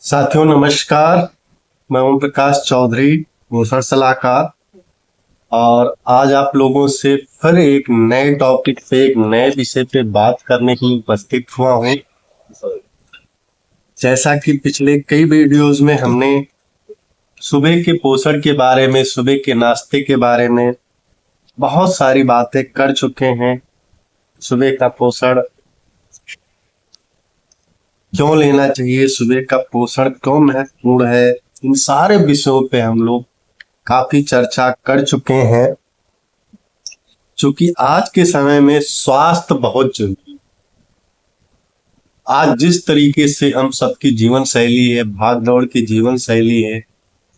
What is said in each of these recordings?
साथियों नमस्कार। मैं ओम प्रकाश चौधरी, पोषण सलाहकार। और आज आप लोगों से फिर एक नए टॉपिक पे, एक नए विषय पे बात करने के लिए उपस्थित हुआ हूँ। जैसा कि पिछले कई वीडियोस में हमने सुबह के पोषण के बारे में, सुबह के नाश्ते के बारे में बहुत सारी बातें कर चुके हैं। सुबह का पोषण क्यों लेना चाहिए, सुबह का पोषण क्यों महत्वपूर्ण है, इन सारे विषयों पे हम लोग काफी चर्चा कर चुके हैं। क्योंकि आज के समय में स्वास्थ्य बहुत जरूरी है। आज जिस तरीके से हम सबकी जीवन शैली है, भाग दौड़ की जीवन शैली है,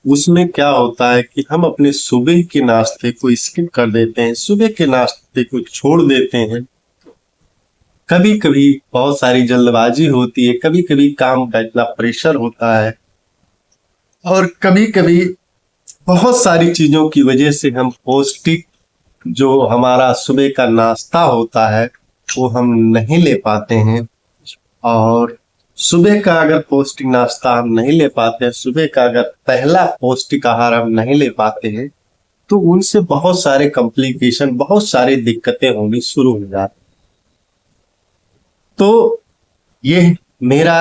उसमें क्या होता है कि हम अपने सुबह के नाश्ते को स्किप कर देते हैं, सुबह के नाश्ते को छोड़ देते हैं। कभी कभी बहुत सारी जल्दबाजी होती है, कभी कभी काम का इतना प्रेशर होता है, और कभी कभी बहुत सारी चीजों की वजह से हम पौष्टिक जो हमारा सुबह का नाश्ता होता है वो हम नहीं ले पाते हैं। और सुबह का अगर पौष्टिक नाश्ता हम नहीं ले पाते हैं, सुबह का अगर पहला पौष्टिक आहार हम नहीं ले पाते हैं, तो उनसे बहुत सारे कॉम्प्लिकेशन, बहुत सारी दिक्कतें होनी शुरू हो जाती। तो ये मेरा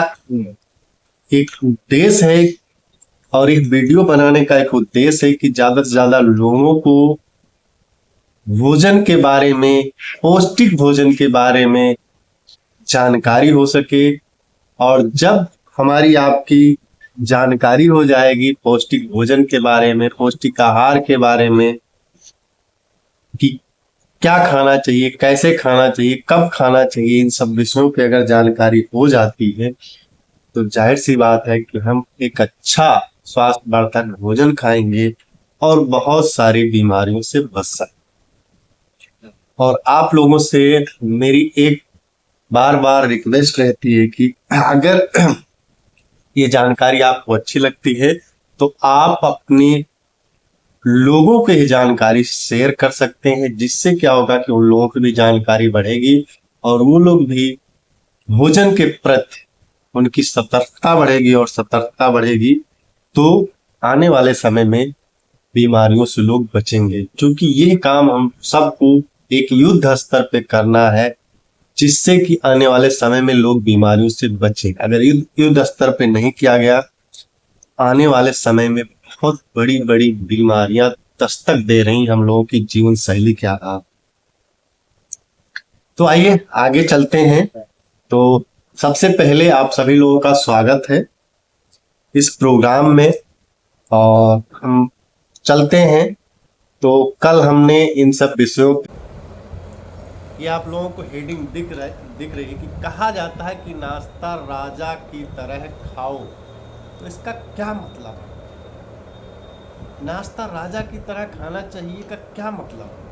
एक उद्देश्य है, और एक वीडियो बनाने का एक उद्देश्य है कि ज्यादा से ज्यादा लोगों को भोजन के बारे में, पौष्टिक भोजन के बारे में जानकारी हो सके। और जब हमारी आपकी जानकारी हो जाएगी पौष्टिक भोजन के बारे में, पौष्टिक आहार के बारे में, कि क्या खाना चाहिए, कैसे खाना चाहिए, कब खाना चाहिए, इन सब विषयों पे अगर जानकारी हो जाती है तो जाहिर सी बात है कि हम एक अच्छा स्वास्थ्यवर्धक भोजन खाएंगे और बहुत सारी बीमारियों से बच सकते। और आप लोगों से मेरी एक बार बार रिक्वेस्ट रहती है कि अगर ये जानकारी आपको अच्छी लगती है तो आप अपने लोगों को ये जानकारी शेयर कर सकते हैं, जिससे क्या होगा कि उन लोगों की भी जानकारी बढ़ेगी और वो लोग भी भोजन के प्रति उनकी सतर्कता बढ़ेगी, और सतर्कता बढ़ेगी तो आने वाले समय में बीमारियों से लोग बचेंगे। क्योंकि ये काम हम सबको एक युद्ध स्तर पे करना है, जिससे कि आने वाले समय में लोग बीमारियों से बचें। अगर युद्ध स्तर पे नहीं किया गया, आने वाले समय में बहुत बड़ी बड़ी बीमारियां दस्तक दे रही हम लोगों की जीवन शैली के आधार। तो आइए आगे चलते हैं। तो सबसे पहले आप सभी लोगों का स्वागत है इस प्रोग्राम में, और हम चलते हैं। तो कल हमने इन सब विषयों, ये आप लोगों को हेडिंग दिख रही है कि कहा जाता है कि नाश्ता राजा की तरह खाओ। तो इसका क्या मतलब है? नाश्ता राजा की तरह खाना चाहिए का क्या मतलब है?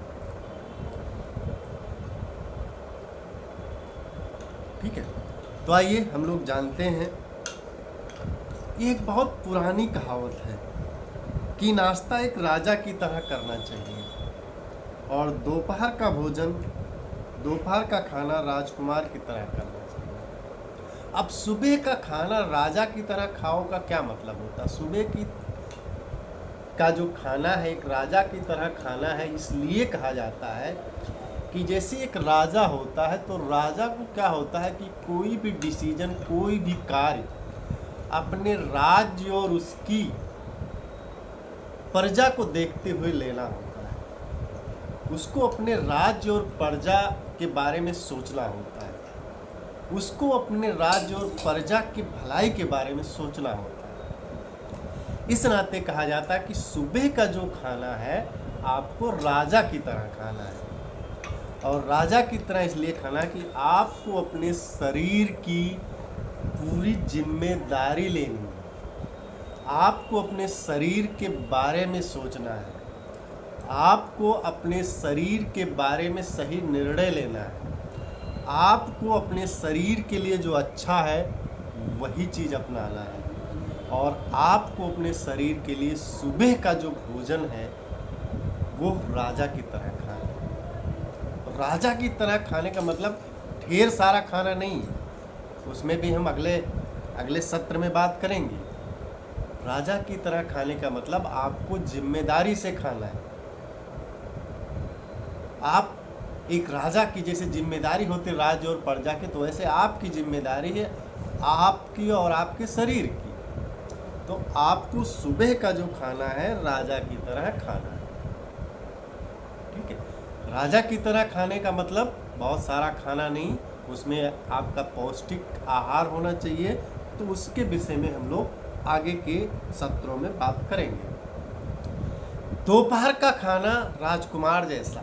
ठीक है, तो आइए हम लोग जानते हैं। ये एक बहुत पुरानी कहावत है कि नाश्ता एक राजा की तरह करना चाहिए और दोपहर का भोजन, दोपहर का खाना राजकुमार की तरह करना चाहिए। अब सुबह का खाना राजा की तरह खाओ का क्या मतलब होता है? सुबह की का जो खाना है एक राजा की तरह खाना है, इसलिए कहा जाता है कि जैसे एक राजा होता है तो राजा को क्या होता है कि कोई भी डिसीजन, कोई भी कार्य अपने राज्य और उसकी प्रजा को देखते हुए लेना होता है। उसको अपने राज्य और प्रजा के बारे में सोचना होता है, उसको अपने राज्य और प्रजा की भलाई के बारे में सोचना होता है। इस नाते कहा जाता है कि सुबह का जो खाना है आपको राजा की तरह खाना है। और राजा की तरह इसलिए खाना कि आपको अपने शरीर की पूरी जिम्मेदारी लेनी है, आपको अपने शरीर के बारे में सोचना है, आपको अपने शरीर के बारे में सही निर्णय लेना है, आपको अपने शरीर के लिए जो अच्छा है वही चीज़ अपनाना है। और आपको अपने शरीर के लिए सुबह का जो भोजन है वो राजा की तरह खाना है। राजा की तरह खाने का मतलब ढेर सारा खाना नहीं, उसमें भी हम अगले अगले सत्र में बात करेंगे। राजा की तरह खाने का मतलब आपको जिम्मेदारी से खाना है। आप एक राजा की जैसे जिम्मेदारी होती है राज्य और प्रजा की, तो वैसे आपकी जिम्मेदारी है आपकी और आपके शरीर की। तो आपको सुबह का जो खाना है राजा की तरह खाना है, ठीक है। राजा की तरह खाने का मतलब बहुत सारा खाना नहीं, उसमें आपका पौष्टिक आहार होना चाहिए। तो उसके विषय में हम लोग आगे के सत्रों में बात करेंगे। दोपहर का खाना राजकुमार जैसा।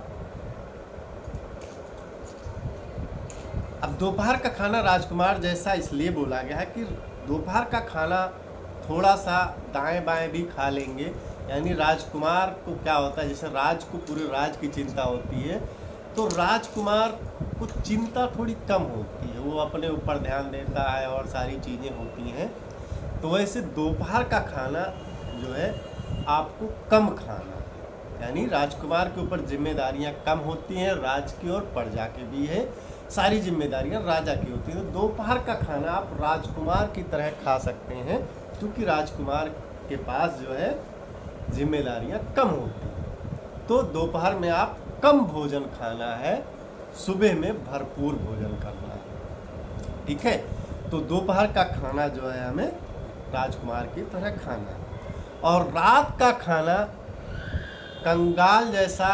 अब दोपहर का खाना राजकुमार जैसा इसलिए बोला गया है कि दोपहर का खाना थोड़ा सा दाएं बाएं भी खा लेंगे। यानी राजकुमार को क्या होता है, जैसे राज को पूरे राज की चिंता होती है, तो राजकुमार को चिंता थोड़ी कम होती है, वो अपने ऊपर ध्यान देता है और सारी चीज़ें होती हैं। तो वैसे दोपहर का खाना जो है आपको कम खाना है। यानी राजकुमार के ऊपर जिम्मेदारियां कम होती हैं, राज की और प्रजा की भी है, सारी जिम्मेदारियां राजा की होती हैं। तो दोपहर का खाना आप राजकुमार की तरह खा सकते हैं, क्योंकि राजकुमार के पास जो है जिम्मेदारियां कम होती हैं। तो दोपहर में आप कम भोजन खाना है, सुबह में भरपूर भोजन करना है, ठीक है। तो दोपहर का खाना जो है हमें राजकुमार की तरह खाना है। और रात का खाना कंगाल जैसा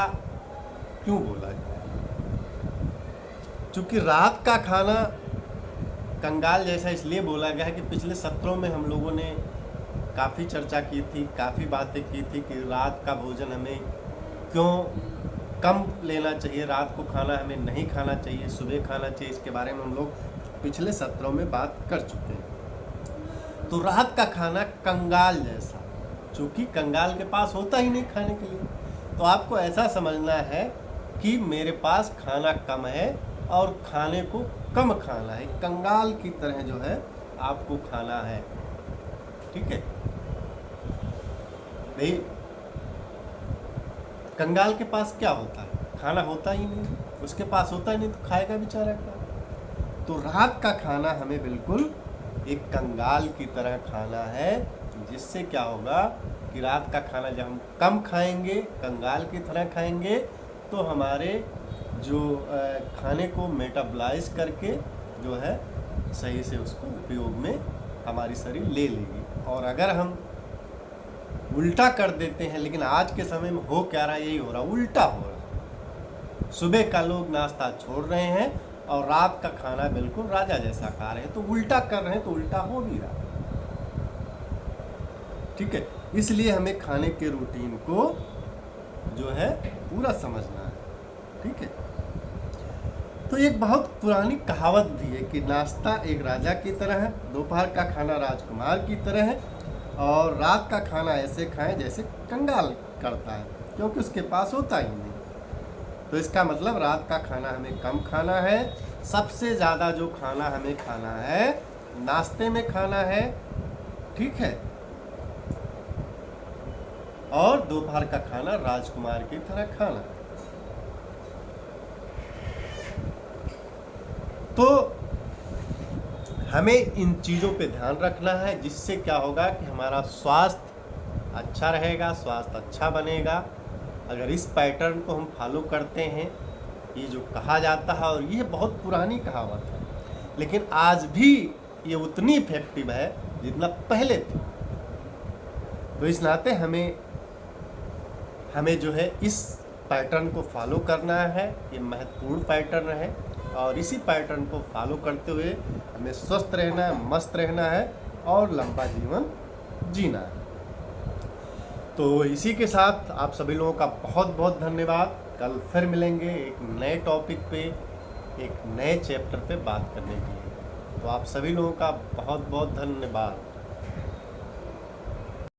क्यों बोला गया? क्योंकि रात का खाना कंगाल जैसा इसलिए बोला गया है कि पिछले सत्रों में हम लोगों ने काफ़ी चर्चा की थी, काफ़ी बातें की थी कि रात का भोजन हमें क्यों कम लेना चाहिए, रात को खाना हमें नहीं खाना चाहिए, सुबह खाना चाहिए। इसके बारे में हम लोग पिछले सत्रों में बात कर चुके हैं। तो रात का खाना कंगाल जैसा, चूँकि कंगाल के पास होता ही नहीं खाने के लिए, तो आपको ऐसा समझना है कि मेरे पास खाना कम है और खाने को कम खाना है, कंगाल की तरह जो है आपको खाना है, ठीक है। नहीं, कंगाल के पास क्या होता है, खाना होता ही नहीं, उसके पास होता ही नहीं, तो खाएगा बेचारा क्या। तो रात का खाना हमें बिल्कुल एक कंगाल की तरह खाना है, जिससे क्या होगा कि रात का खाना जब हम कम खाएंगे, कंगाल की तरह खाएंगे, तो हमारे जो खाने को मेटाबॉलाइज करके जो है सही से उसको उपयोग में हमारी शरीर ले लेगी। और अगर हम उल्टा कर देते हैं, लेकिन आज के समय में हो क्या रहा है, यही हो रहा, उल्टा हो रहा। सुबह का लोग नाश्ता छोड़ रहे हैं और रात का खाना बिल्कुल राजा जैसा खा रहे हैं, तो उल्टा कर रहे हैं, तो उल्टा हो भी रहा, ठीक है। इसलिए हमें खाने के रूटीन को जो है पूरा समझना है, ठीक है। तो एक बहुत पुरानी कहावत भी है कि नाश्ता एक राजा की तरह है, दोपहर का खाना राजकुमार की तरह है, और रात का खाना ऐसे खाएं जैसे कंगाल करता है, क्योंकि उसके पास होता ही नहीं। तो इसका मतलब रात का खाना हमें कम खाना है, सबसे ज़्यादा जो खाना हमें खाना है नाश्ते में खाना है, ठीक है। और दोपहर का खाना राजकुमार की तरह खाना। तो हमें इन चीज़ों पे ध्यान रखना है, जिससे क्या होगा कि हमारा स्वास्थ्य अच्छा रहेगा, स्वास्थ्य अच्छा बनेगा। अगर इस पैटर्न को हम फॉलो करते हैं, ये जो कहा जाता है, और ये बहुत पुरानी कहावत है, लेकिन आज भी ये उतनी इफेक्टिव है जितना पहले थी। तो इस नाते हमें जो है इस पैटर्न को फॉलो करना है, ये महत्वपूर्ण पैटर्न है, और इसी पैटर्न को फॉलो करते हुए हमें स्वस्थ रहना है, मस्त रहना है और लंबा जीवन जीना है। तो इसी के साथ आप सभी लोगों का बहुत बहुत धन्यवाद। कल फिर मिलेंगे एक नए टॉपिक पे, एक नए चैप्टर पे बात करने के लिए। तो आप सभी लोगों का बहुत बहुत धन्यवाद।